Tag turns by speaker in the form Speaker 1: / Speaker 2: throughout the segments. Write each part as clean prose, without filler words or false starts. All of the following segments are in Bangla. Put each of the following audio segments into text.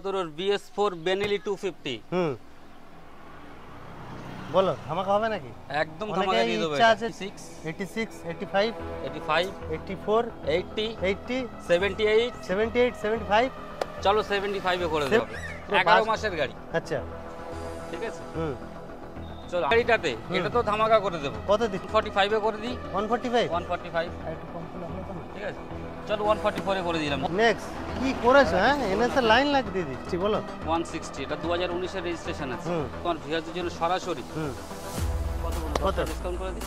Speaker 1: তোর BS4 বেনেলি 250
Speaker 2: বলো ধামাকা হবে নাকি?
Speaker 1: একদম ধামাকা দিয়ে দেব।
Speaker 2: এটা
Speaker 1: 86
Speaker 2: 86 85
Speaker 1: 85
Speaker 2: 84
Speaker 1: 80
Speaker 2: 80
Speaker 1: 78
Speaker 2: 78 75
Speaker 1: চলো 75 এ করে দেব। 11 মাসের গাড়ি।
Speaker 2: আচ্ছা
Speaker 1: ঠিক আছে। চলো গাড়িটাতে এটা তো ধামাকা করে দেব।
Speaker 2: কত দিই?
Speaker 1: 45 এ করে দিই।
Speaker 2: 145
Speaker 1: 145
Speaker 2: একটু কম করলে ভালো হতো না?
Speaker 1: ঠিক আছে, চলো 144 এ করে দিলাম।
Speaker 2: নেক্সট কি করেছো? হ্যাঁ এনএস এর লাইন লাগিয়ে দিচ্ছি, বলো।
Speaker 1: 160 এটা 2019 এর রেজিস্ট্রেশন আছে। তোমার ভিউয়ারদের জন্য সরাসরি কত ডিসকাউন্ট করে দিই?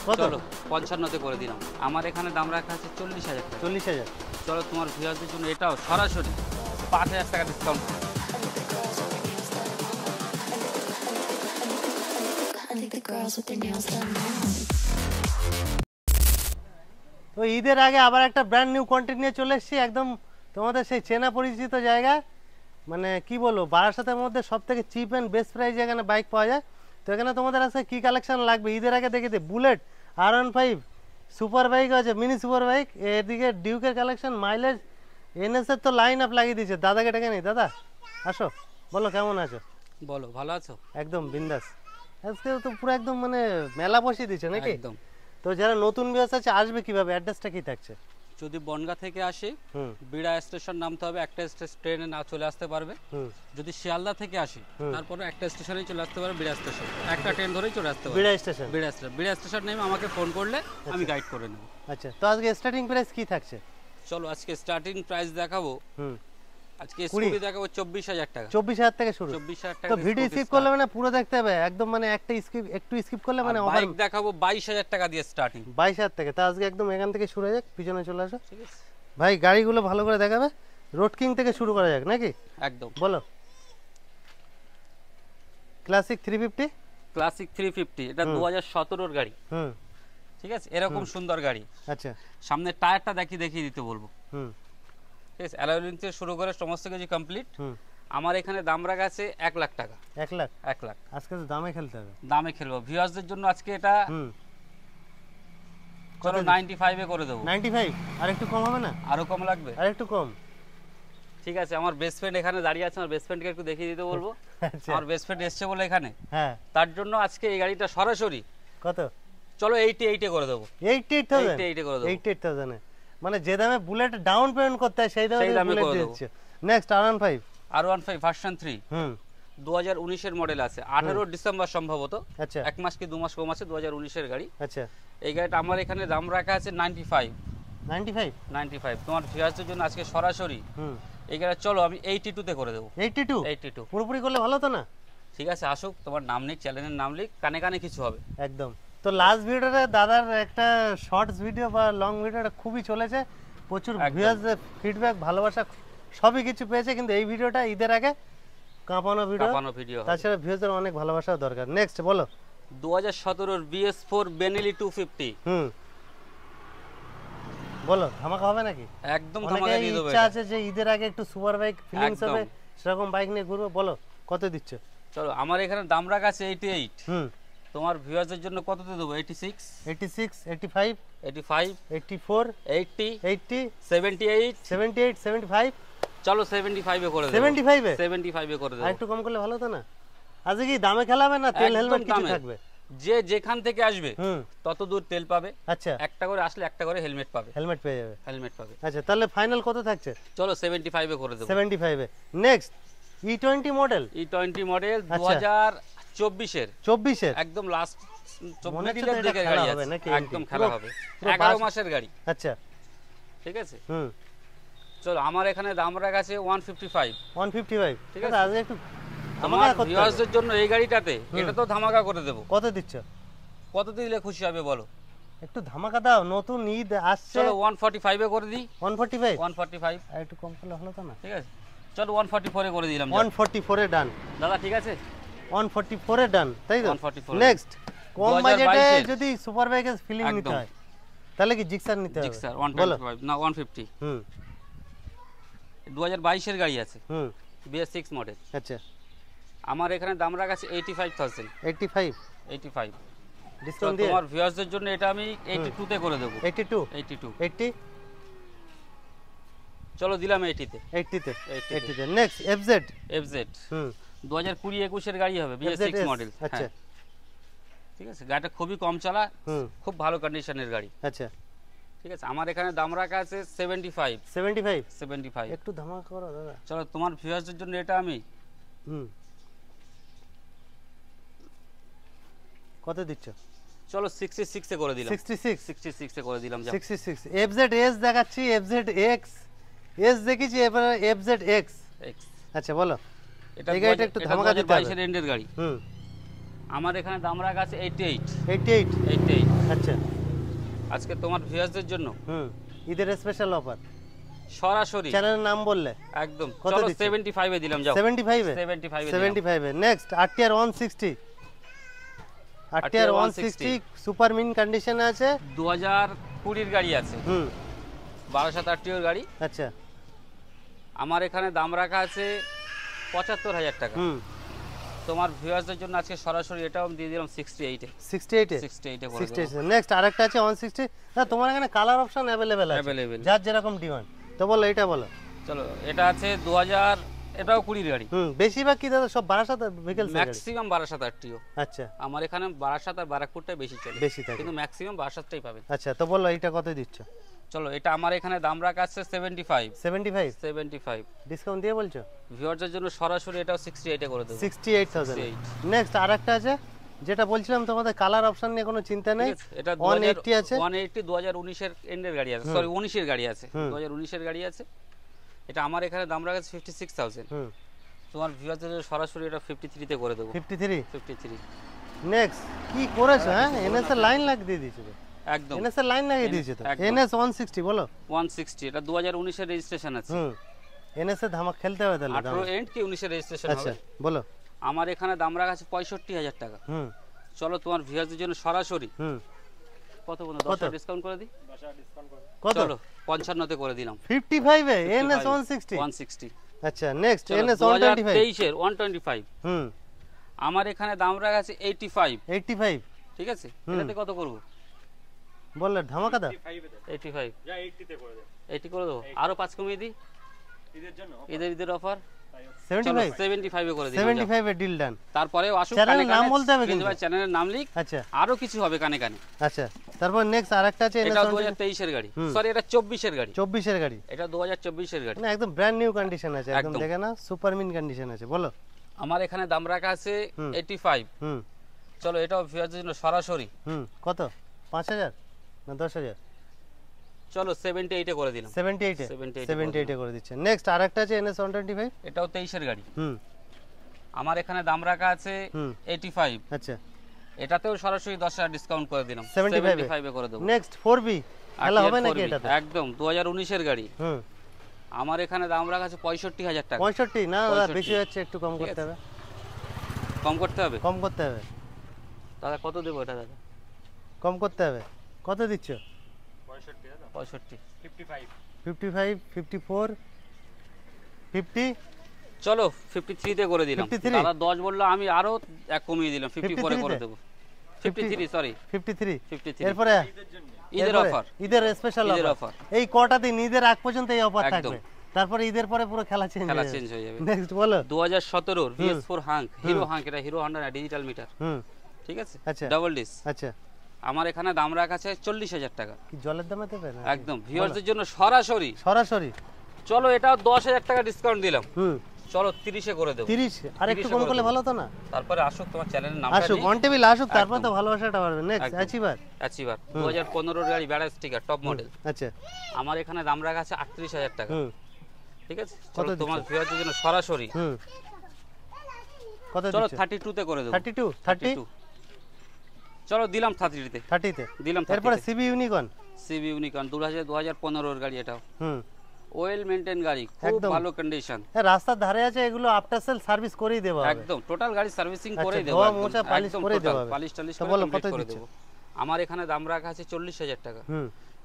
Speaker 2: কত?
Speaker 1: চলো 55 তে করে দিলাম। আমার এখানে দাম রাখা আছে 40,000 টাকা।
Speaker 2: 40,000।
Speaker 1: চলো তোমার ভিউয়ারদের জন্য এটাও সরাসরি 5,000 টাকা ডিসকাউন্ট।
Speaker 2: তো ঈদের আগে আবার একটা ব্র্যান্ড নিউ কন্টেন্ট নিয়ে চলে এসেছি, একদম তোমাদের সেই চেনা পরিচিত জায়গা, মানে কি বলবো, বারাসাতের মধ্যে সব থেকে চিপ অ্যান্ড বেস্ট প্রাইসে এখানে বাইক পাওয়া যায়। তো এখানে তোমাদের আজকে কী কালেকশন লাগবে ঈদের আগে দেখে দিই। বুলেট, R15 সুপার বাইক আছে, মিনি সুপার বাইক, এদিকে ডিউকের কালেকশন, মাইলেজ, এনএসের তো লাইন আপ লাগিয়ে দিয়েছে। দাদাকে ডেকে নেই। দাদা আসো, বলো কেমন আছো?
Speaker 1: বলো ভালো আছো?
Speaker 2: একদম বিন্দাস। আজকে তো পুরো একদম মানে মেলা বসিয়ে দিচ্ছে নাকি?
Speaker 1: একদম।
Speaker 2: তো যারা নতুন ভিউয়ার্স আছে আসবে কিভাবে, অ্যাড্রেসটা কি থাকছে?
Speaker 1: যদি বনগা থেকে আসে বিড়া স্টেশন নামতে হবে, একটা ট্রেনে না চলে আসতে পারবে। যদি শিয়ালদা থেকে আসে তারপরে একটা স্টেশনেই চলে আসতে পারবে, বিড়া স্টেশন একটা ট্রেন ধরেই চলে আসতে পারবে। বিড়া স্টেশন নেমে আমাকে ফোন করলে আমি গাইড করে নেব।
Speaker 2: আচ্ছা, তো আজকে স্টার্টিং প্রাইস কি থাকছে?
Speaker 1: চলো আজকে স্টার্টিং প্রাইস দেখাবো। আজকে স্কুটি দেখাবো 24,000 টাকা।
Speaker 2: 24,000 থেকে শুরু।
Speaker 1: 24,000 টাকা।
Speaker 2: তো ভিডিও স্কিপ করলে মানে পুরো দেখতে হবে একদম, মানে একটা একটু স্কিপ করলে মানে
Speaker 1: বাইক দেখাবো 22,000 টাকা দিয়ে স্টার্টিং।
Speaker 2: 22,000 থেকে। তো আজকে একদম এখান থেকে শুরু হয়ে যাক, পিছনে চলে আসো।
Speaker 1: ঠিক আছে
Speaker 2: ভাই, গাড়িগুলো ভালো করে দেখাবে। রোড কিং থেকে শুরু করা যাক নাকি?
Speaker 1: একদম।
Speaker 2: বলো। ক্লাসিক 350।
Speaker 1: ক্লাসিক 350 এটা 2017 এর গাড়ি। ঠিক আছে, এরকম সুন্দর গাড়ি।
Speaker 2: আচ্ছা,
Speaker 1: সামনে টায়ারটা দেখিয়ে দিতে বলবো। ঠিক আছে, অ্যালয় রিং থেকে শুরু করে সমস্ত কিছু কমপ্লিট। আমার এখানে দাম রাখা আছে 1 লাখ টাকা।
Speaker 2: 1 লাখ?
Speaker 1: 1 লাখ।
Speaker 2: আজকে তো দামে খেলতে হবে।
Speaker 1: দামে খেলবো ভিউয়ারদের জন্য আজকে এটা। চলো 95 এ করে দেবো।
Speaker 2: 95? আর একটু কম হবে না?
Speaker 1: আরো কম লাগবে?
Speaker 2: আর একটু কম।
Speaker 1: ঠিক আছে, আমার বেস্ট ফ্রেন্ড এখানে দাঁড়িয়ে আছে, আমার বেস্ট ফ্রেন্ডকে একটু দেখিয়ে দিতে বলবো। আমার বেস্ট ফ্রেন্ড এসছে বলে এখানে, হ্যাঁ, তার জন্য আজকে এই গাড়িটা সরাসরি
Speaker 2: কত?
Speaker 1: চলো 88 এ করে দেবো।
Speaker 2: 88,000?
Speaker 1: 88 এ করে দেবো।
Speaker 2: 88,000 এ মানে যে দামে বুলেট ডাউন পেমেন্ট করতে হয় সেই দামে বুলেট দিচ্ছ। Next R15।
Speaker 1: R15 ভার্সন 3 2019 এর মডেল আছে। 18 ডিসেম্বর সম্ভবত।
Speaker 2: আচ্ছা,
Speaker 1: 1 মাস কি 2 মাস কম আছে। 2019 এর গাড়ি।
Speaker 2: আচ্ছা,
Speaker 1: এই গাড়িটা আমার এখানে দাম রাখা আছে 95।
Speaker 2: 95?
Speaker 1: তোমার ভিউয়ারদের জন্য আজকে সরাসরি এই গাড়ি চলো আমি 82 তে করে দেবো।
Speaker 2: 82 পুরোপুরি করলে ভালো তো না?
Speaker 1: ঠিক আছে, আসুক, তোমার নাম লিখ, চ্যানেলের নাম লিখ, কানে কানে কিছু হবে
Speaker 2: একদম। তো লাস্ট ভিডিওতে দাদার একটা শর্টস ভিডিও বা লং ভিডিওটা খুবই চলেছে, প্রচুর ভিউয়ারদের ফিডব্যাক, ভালোবাসা সবই কিছু পেয়েছে, কিন্তু এই ভিডিওটা ঈদের আগে কাঁপানো ভিডিও। তাছাড়া ভিউয়ারদের অনেক ভালোবাসাও দরকার। নেক্সট বলো।
Speaker 1: 2017 এর BS4 বেনেলি 250।
Speaker 2: বলো ধামাকা হবে নাকি?
Speaker 1: একদম ধামাকা দিয়ে দেব।
Speaker 2: ইচ্ছা আছে যে ঈদের আগে একটু সুপার বাইক ফিলিংস হবে, সেরকম বাইক নিয়ে ঘুরবো। বলো কত দিচ্ছ?
Speaker 1: চলো আমার এখানে দাম রাখা আছে 88। তোমার ভিউয়ারদের জন্য কততে দেবো? 86
Speaker 2: 85
Speaker 1: 84 80
Speaker 2: 80
Speaker 1: 78
Speaker 2: 75।
Speaker 1: চলো 75 এ করে দেব। 75 এ করে দেব।
Speaker 2: আর একটু কম করলে ভালো হতো না? আজকে কি দামে খেলাবে না তেল হেলমেট কিছু থাকবে?
Speaker 1: যে যেখান থেকে আসবে তত দূর তেল পাবে।
Speaker 2: আচ্ছা,
Speaker 1: একটা করে আসলে একটা করে হেলমেট পাবে।
Speaker 2: হেলমেট পেয়ে যাবে।
Speaker 1: হেলমেট পাবে।
Speaker 2: আচ্ছা, তাহলে ফাইনাল কত থাকছে?
Speaker 1: চলো 75 এ করে দেব।
Speaker 2: 75 এ। Next E20 model.
Speaker 1: E20 model 2024 এর।
Speaker 2: 24 এর
Speaker 1: একদম লাস্ট 24 এর দিকে গাড়ি আছে। একদম খেলা হবে। 11 মাসের গাড়ি।
Speaker 2: আচ্ছা,
Speaker 1: ঠিক আছে। চলো আমার এখানে দাম রাখা আছে 155।
Speaker 2: 155? ঠিক আছে, আজকে একটু
Speaker 1: আমার ভিউয়ারদের জন্য এই গাড়িটাতে এটা তো ধামাকা করে দেব।
Speaker 2: কত দিচ্ছ?
Speaker 1: কত দিলে খুশি হবে বলো?
Speaker 2: একটু ধামাকা দাও, নতুন ঈদ আসছে।
Speaker 1: চলো 145 এ করে দিই।
Speaker 2: 145? আর একটু কম করলে ভালো তো না?
Speaker 1: ঠিক আছে, চলো 144 এ করে দিলাম।
Speaker 2: 144 এ ডান
Speaker 1: দাদা, ঠিক আছে।
Speaker 2: 144 এ ডান, তাই তো?
Speaker 1: 144।
Speaker 2: নেক্সট কম বাজেটে যদি সুপার বাইকের ফিলিং নিতে হয় তাহলে কি জিক্সার নিতে হবে?
Speaker 1: জিক্সার 125 না 150। 2022 এর গাড়ি আছে। BS6 model.
Speaker 2: আচ্ছা,
Speaker 1: আমার এখানে দাম রাখা আছে 85,000।
Speaker 2: 85?
Speaker 1: ডিসকাউন্ট দিয়ে তোমার ভিউয়ারদের জন্য এটা আমি 82 তে করে দেব।
Speaker 2: 82?
Speaker 1: 82
Speaker 2: 80?
Speaker 1: চলো দিলাম 80 তে।
Speaker 2: 80 তে। Next FZ.
Speaker 1: এফজেড 2020-21 এর গাড়ি হবে, BS6 মডেল।
Speaker 2: আচ্ছা
Speaker 1: ঠিক আছে, গাড়িটা খুবই কম চলা, খুব ভালো কন্ডিশনের গাড়ি।
Speaker 2: আচ্ছা
Speaker 1: ঠিক আছে, আমার এখানে দাম রাখা আছে 75
Speaker 2: একটু ধামাকা করো দাদা।
Speaker 1: চলো তোমার ভিউয়ারদের জন্য এটা আমি
Speaker 2: কত দিচ্ছ?
Speaker 1: চলো 66 এ করে দিলাম।
Speaker 2: 66
Speaker 1: এ করে দিলাম।
Speaker 2: 66 এফজেড এস দেখাচ্ছি, এফজেড এক্স এস দেখেছি, এবারে এফজেড এক্স। আচ্ছা বলো,
Speaker 1: এটা
Speaker 2: এই গাড়িটা একটু ধামাকা দিতে হবে।
Speaker 1: 2022 এর এন্ডের গাড়ি। আমার এখানে দাম রাখা আছে
Speaker 2: 88। আচ্ছা
Speaker 1: আজকে তোমার ভিউয়ারদের জন্য
Speaker 2: ঈদের স্পেশাল অফার
Speaker 1: সরাসরি
Speaker 2: চ্যানেলের নাম বললে
Speaker 1: একদম। চলো 75 এ দিলাম। যাও
Speaker 2: 75 এ। Next RTR 160। আরটিআর 160 সুপার মিন কন্ডিশনে আছে,
Speaker 1: 2020 এর গাড়ি আছে। 12 আরটিও গাড়ি।
Speaker 2: আচ্ছা
Speaker 1: আমার এখানে দাম রাখা আছে 75,000 টাকা। তোমার ভিউয়ারদের জন্য আজকে সরাসরি এটাও দিয়ে দিলাম 68 এ।
Speaker 2: 68 এ করে দাও। নেক্সট আরেকটা আছে 160। না তোমার এখানে কালার অপশন अवेलेबल আছে, যার যেরকম ডিমান্ড। তো বলো এটা বলো।
Speaker 1: চলো এটা আছে 2000, এটাও 20 গাড়ি।
Speaker 2: বেশিরভাগ কি দাদা সব 12 ভেহিকলস গাড়ি?
Speaker 1: Maximum 12 RTO.
Speaker 2: আচ্ছা
Speaker 1: আমার এখানে 12 আর বারাকপুরটাই বেশি চলে,
Speaker 2: বেশি থাকে,
Speaker 1: কিন্তু ম্যাক্সিমাম 12টাই পাবেন।
Speaker 2: আচ্ছা তো বলো এটা কত দিচ্ছ?
Speaker 1: চলো এটা আমার এখানে দাম রাখা আছে 75
Speaker 2: ডিসকাউন্ট দিয়ে বলছো?
Speaker 1: ভিউয়ারদের জন্য সরাসরি এটাও 68 এ করে দেব।
Speaker 2: 68,000। নেক্সট আরেকটা আছে যেটা বলছিলাম তোমাদের কালার অপশন নিয়ে কোনো চিন্তা নেই,
Speaker 1: এটা
Speaker 2: 180 আছে।
Speaker 1: 180 2019 এর এন্ডের গাড়ি আছে, সরি 19 এর গাড়ি আছে, 2019 এর গাড়ি আছে। এটা আমার এখানে দাম রাখা আছে 56,000। তোমার ভিউয়ারদের জন্য সরাসরি এটা 53 তে করে দেব। 53।
Speaker 2: নেক্সট কি করেছো? হ্যাঁ এনএস এর লাইন লাগিয়ে দিয়েছো তো।
Speaker 1: একদম
Speaker 2: এনএস এর লাইন লাগিয়ে দিয়েছো তো। এনএস 160 বলো।
Speaker 1: 160 এটা 2019 এর রেজিস্ট্রেশন আছে।
Speaker 2: এনএস এর ধামাক খেলতে হবে তাহলে।
Speaker 1: 18 এন্ড কি 19 এর রেজিস্ট্রেশন হবে।
Speaker 2: আচ্ছা বলো।
Speaker 1: আমার এখানে দাম রাখা আছে 65,000 টাকা। চলো তোমার ভিউয়ারদের জন্য সরাসরি কত বন্ধু 10 ডিসকাউন্ট করে দিই। 10 ডিসকাউন্ট করে
Speaker 2: কত?
Speaker 1: চলো 55 তে করে দিলাম।
Speaker 2: 55 এ এনএস 160। আচ্ছা নেক্সট এনএস 125
Speaker 1: 23 এর 125। আমার এখানে দাম রাখা আছে 85। ঠিক আছে, এটাতে কত করব
Speaker 2: বললে? ধামাকা দাও।
Speaker 1: 85
Speaker 3: যা 80 তে করে দেব।
Speaker 1: 80 করে দেব, আরো 5 কমিয়ে দিই
Speaker 3: ঈদের জন্য।
Speaker 1: ঈদের অফার
Speaker 2: 75
Speaker 1: এ করে দিই।
Speaker 2: 75 এ ডিল ডান।
Speaker 1: তারপরে আসুক
Speaker 2: চ্যানেলের নাম বলতে হবে কিন্তু
Speaker 1: ভাই, চ্যানেলের নাম লিখ।
Speaker 2: আচ্ছা
Speaker 1: আরো কিছু হবে কানে কানে।
Speaker 2: আচ্ছা তারপর নেক্সট আরেকটা আছে
Speaker 1: এটা 2023 এর গাড়ি, সরি এটা 24 এর গাড়ি।
Speaker 2: 24 এর গাড়ি,
Speaker 1: এটা 2024 এর গাড়ি।
Speaker 2: না একদম ব্র্যান্ড নিউ কন্ডিশন আছে, একদম দেখে না সুপার মিন কন্ডিশন আছে। বলো।
Speaker 1: আমার এখানে দাম রাখা আছে 85। চলো এটাও ভিউয়ারদের জন্য সরাসরি
Speaker 2: কত? 5000 না 10000?
Speaker 1: চলো 78 এ করে দিলাম।
Speaker 2: 78 এ করে দিচ্ছে। নেক্সট আরেকটা আছে NS 125।
Speaker 1: এটাও 23 এর গাড়ি। আমার এখানে দাম রাখা আছে 85।
Speaker 2: আচ্ছা
Speaker 1: এটাতেও সরাসরি 10,000 ডিসকাউন্ট করে দিলাম,
Speaker 2: 75
Speaker 1: এ করে দেব।
Speaker 2: নেক্সট 4B তাহলে হবে নাকি এটাতে?
Speaker 1: একদম 2019 এর গাড়ি। আমার এখানে দাম রাখা আছে 65,000 টাকা।
Speaker 2: 65 না দাদা বেশি হচ্ছে, একটু কম করতে হবে।
Speaker 1: কম করতে হবে?
Speaker 2: কম করতে হবে
Speaker 1: দাদা। কত দেব এটা দাদা?
Speaker 2: কম করতে হবে। কত দিচ্ছ?
Speaker 3: 65 দাদা।
Speaker 1: 65
Speaker 2: 55 54 50।
Speaker 1: চলো 53 তে করে দিলাম। দাদা 10 বললো, আমি আরো এক কমিয়ে দিলাম, 54 করে দেব। 53 সরি 53।
Speaker 2: এরপরে
Speaker 1: ঈদের অফার,
Speaker 2: ঈদের স্পেশাল অফার। এই কটা দিন ঈদের আগ পর্যন্ত এই অফার থাকবে, তারপরে ঈদের পরে পুরো খেলা চেঞ্জ হয়ে যাবে। নেক্সট বলো।
Speaker 1: 2017 এর VS4 হাঙ্ক, হিরো হাঙ্ক, এটা হিরো হন্ডা ডিজিটাল মিটার। ঠিক আছে,
Speaker 2: আচ্ছা
Speaker 1: ডাবল ডিস।
Speaker 2: আচ্ছা
Speaker 1: আমার এখানে দাম রাখা আছে 40,000 টাকা।
Speaker 2: কি জলের দামে দেবে না?
Speaker 1: একদম ভিউয়ারদের জন্য সরাসরি।
Speaker 2: চলো
Speaker 1: এটাও 10,000 টাকা ডিসকাউন্ট দিলাম। চলো 30 এ করে দেব।
Speaker 2: 30 আর একটু কম করলে ভালো হতো না?
Speaker 1: তারপরে আসুক তোমার চ্যানেলের নামটা
Speaker 2: আসুক, অন টেবিল আসুক, তারপর তো ভালোবাসাটা বাড়বে। নেক্সট অ্যাচিভার
Speaker 1: 2015 এর গাড়ি, ব্যাডা স্টিকার, টপ মডেল।
Speaker 2: আচ্ছা
Speaker 1: আমার এখানে দাম রাখা আছে 38,000 টাকা। ঠিক আছে, চলো তোমার ভিউয়ারদের জন্য সরাসরি
Speaker 2: কত দিচ্ছ?
Speaker 1: চলো 32 তে করে দেব।
Speaker 2: 32
Speaker 1: চলো দিলাম 30 তে।
Speaker 2: 30 তে
Speaker 1: দিলাম।
Speaker 2: এরপরে সিবি ইউনিকর্ন।
Speaker 1: 2015 এর গাড়ি। এটাও ওয়েল মেইনটেইন গাড়ি, খুব ভালো কন্ডিশন।
Speaker 2: রাস্তার ধারে আছে, এগুলো আফটার সেল সার্ভিস করেই দেব।
Speaker 1: একদম টোটাল গাড়ি সার্ভিসিং করেই দেব,
Speaker 2: ধোয়া মোছা পালিশ করে দেব,
Speaker 1: পালিশ টালিশ করে দেব। আমার এখানে দাম রাখা আছে 40,000 টাকা।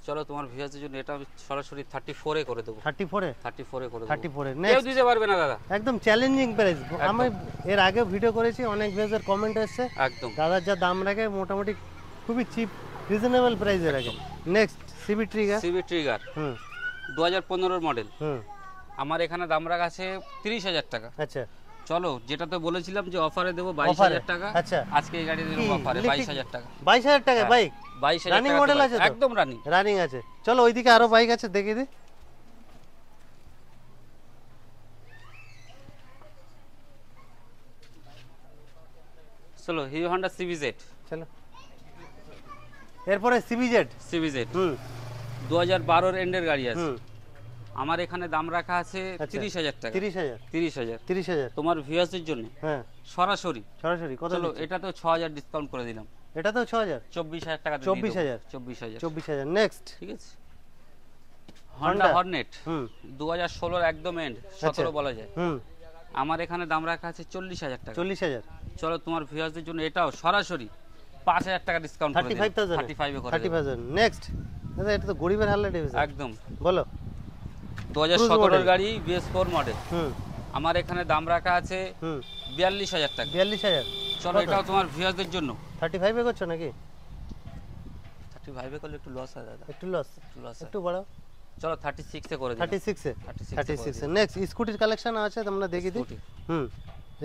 Speaker 1: চলো তোমার ভিউয়ারদের জন্য এটা সরাসরি 34 এ করে দেব। 34 এ করে দেব।
Speaker 2: 34 এ
Speaker 1: কেউ দিতে পারবে না দাদা,
Speaker 2: একদম চ্যালেঞ্জিং প্রাইস। আমি এর আগে ভিডিও করেছি, অনেক ভিউয়ারদের কমেন্ট এসেছে
Speaker 1: একদম
Speaker 2: দাদার যা দাম রাখে মোটামুটি খুবই চিপ, রিজনেবল প্রাইসে রাখে। Next CB trigger.
Speaker 1: 2015 মডেল,
Speaker 2: হুম
Speaker 1: আমার এখানে দাম রাখা আছে 30,000 টাকা।
Speaker 2: আচ্ছা
Speaker 1: চলো, যেটা তো বলেছিলাম যে অফারে দেবো 22,000 টাকা,
Speaker 2: আচ্ছা
Speaker 1: আজকে এই গাড়ি দেবো অফারে 22,000 টাকা।
Speaker 2: 22,000 টাকা বাইক
Speaker 1: 22,000
Speaker 2: রানিং
Speaker 1: টাকা
Speaker 2: মডেল আছে তো?
Speaker 1: একদম রানিং।
Speaker 2: রানিং আছে। চলো ওইদিকে আরো বাইক আছে দেখিয়ে দিই।
Speaker 1: চলো, হিরো হন্ডা সিবিজেড।
Speaker 2: চলো এরপরে সিবিজেড।
Speaker 1: সিবিজেড
Speaker 2: হুম
Speaker 1: 2012 এন্ডের গাড়ি আছে,
Speaker 2: হুম
Speaker 1: আমার এখানে দাম রাখা আছে
Speaker 2: আচ্ছা।
Speaker 1: 30,000 টাকা।
Speaker 2: 30,000
Speaker 1: 30,000
Speaker 2: 30,000
Speaker 1: তোমার ভিউয়ার্সের জন্য
Speaker 2: হ্যাঁ
Speaker 1: সরাসরি।
Speaker 2: সরাসরি কত?
Speaker 1: চলো,
Speaker 2: দিচ্ছ?
Speaker 1: এটা তো 6,000 ডিসকাউন্ট করে দিলাম,
Speaker 2: এটা তো 6,000
Speaker 1: 24,000 টাকা।
Speaker 2: 24,000
Speaker 1: 24,000।
Speaker 2: 24,000 নেক্সট।
Speaker 1: ঠিক আছে। হন্ডা হর্নেট
Speaker 2: হুম
Speaker 1: 2016 একদম এন্ড, 17 বলা যায়।
Speaker 2: হুম
Speaker 1: আমার এখানে দাম রাখা আছে 40,000 টাকা।
Speaker 2: 40,000
Speaker 1: চলো, তোমার ভিউয়ারদের জন্য এটাও সরাসরি 5,000 টাকা ডিসকাউন্ট করে দিলাম,
Speaker 2: 35,000
Speaker 1: 35 এ করে দিলাম।
Speaker 2: 30,000 নেক্সট। দাদা এটা তো গরিবের হাল্লা ডিভিশন।
Speaker 1: একদম।
Speaker 2: বলো।
Speaker 1: 2017 গাড়ি BS4 মডেল,
Speaker 2: হুম
Speaker 1: আমার এখানে দাম রাখা আছে
Speaker 2: হুম
Speaker 1: 42,000 টাকা।
Speaker 2: 42,000
Speaker 1: চলো, এটাও তোমার ভিউয়ারদের জন্য
Speaker 2: 35 এ করছো নাকি?
Speaker 1: 35 এ করলে একটু লস হয় দাদা,
Speaker 2: একটু লস,
Speaker 1: একটু লস হয়।
Speaker 2: একটু বাড়াও।
Speaker 1: চলো 36 এ করে দিলাম।
Speaker 2: 36 এ
Speaker 1: 36
Speaker 2: 36 এ নেক্সট স্কুটির কালেকশন আছে তোমরা দেখিয়ে দিই।
Speaker 1: স্কুটি।
Speaker 2: হুম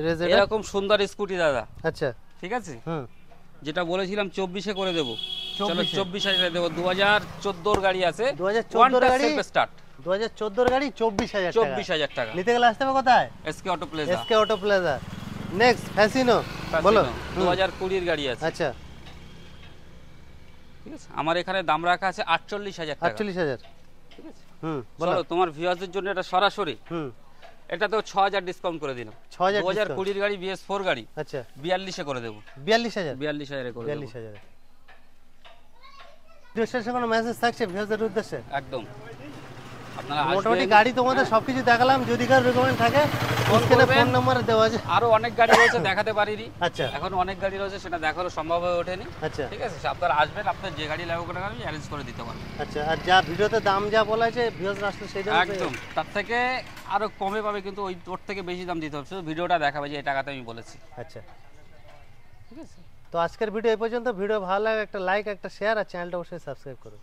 Speaker 2: রেজেড।
Speaker 1: এরকম সুন্দর স্কুটি দাদা,
Speaker 2: আচ্ছা
Speaker 1: ঠিক আছে,
Speaker 2: হুম
Speaker 1: যেটা বলেছিলাম 24 এ করে দেবো। চলো
Speaker 2: 24 এ।
Speaker 1: 24,000 দেবো। 2014 গাড়ি আছে,
Speaker 2: 2014 গাড়ি
Speaker 1: স্টার্ট,
Speaker 2: 2014 গাড়ি 24,000 টাকা।
Speaker 1: 24,000 টাকা।
Speaker 2: নিতে গেলে আসতে হবে কোথায়?
Speaker 1: SK auto plaza.
Speaker 2: SK auto plaza. Next Fascino বলো।
Speaker 1: 2020 এর গাড়ি আছে,
Speaker 2: আচ্ছা
Speaker 1: ঠিক আছে, আমার এখানে দাম রাখা আছে 48,000 টাকা।
Speaker 2: 48,000
Speaker 1: ঠিক আছে।
Speaker 2: হুম বলো।
Speaker 1: চলো, তোমার ভিউয়ারদের জন্য এটা সরাসরি,
Speaker 2: হুম
Speaker 1: এটা তো 6,000 ডিসকাউন্ট করে দিলাম।
Speaker 2: 6,000
Speaker 1: 2020 এর গাড়ি BS4 গাড়ি
Speaker 2: আচ্ছা
Speaker 1: 42 এ করে দেবো।
Speaker 2: 42,000
Speaker 1: 42,000 এ করে দেবো
Speaker 2: 42,000 শেষে কোনো মেসেজ থাকছে ভিউয়ারদের উদ্দেশ্যে?
Speaker 1: একদম। আপনারা
Speaker 2: মোটামুটি
Speaker 1: আসবেন।
Speaker 2: গাড়ি তোমাদের সবকিছু দেখালাম, যদি কারো রিকমেন্ড থাকে স্ক্রিনে
Speaker 1: করবেন।
Speaker 2: ফোন নাম্বার দেওয়া আছে।
Speaker 1: আরো অনেক গাড়ি রয়েছে, দেখাতে পারিনি,
Speaker 2: আচ্ছা
Speaker 1: এখন অনেক গাড়ি রয়েছে, সেটা দেখানো সম্ভব হয়ে ওঠেনি।
Speaker 2: আচ্ছা
Speaker 1: ঠিক আছে, আপনারা আসবেন, আপনার যে গাড়ি লাগবে করে আমি অ্যারেঞ্জ করে দিতে পারবো।
Speaker 2: আচ্ছা আর যা ভিডিওতে দাম যা বলা আছে ভিউয়ার্স আসলে সেই দাম
Speaker 1: একদম, তার থেকে আরো কমে পাবে, কিন্তু ওর থেকে বেশি দাম দিতে হবে, শুধু ভিডিওটা দেখাবে যে এই টাকাতে আমি বলেছি।
Speaker 2: আচ্ছা
Speaker 1: ঠিক আছে।
Speaker 2: তো আজকের ভিডিও এই পর্যন্ত। ভিডিও ভালো লাগে একটা লাইক একটা শেয়ার আর চ্যানেলটা অবশ্যই সাবস্ক্রাইব করুন।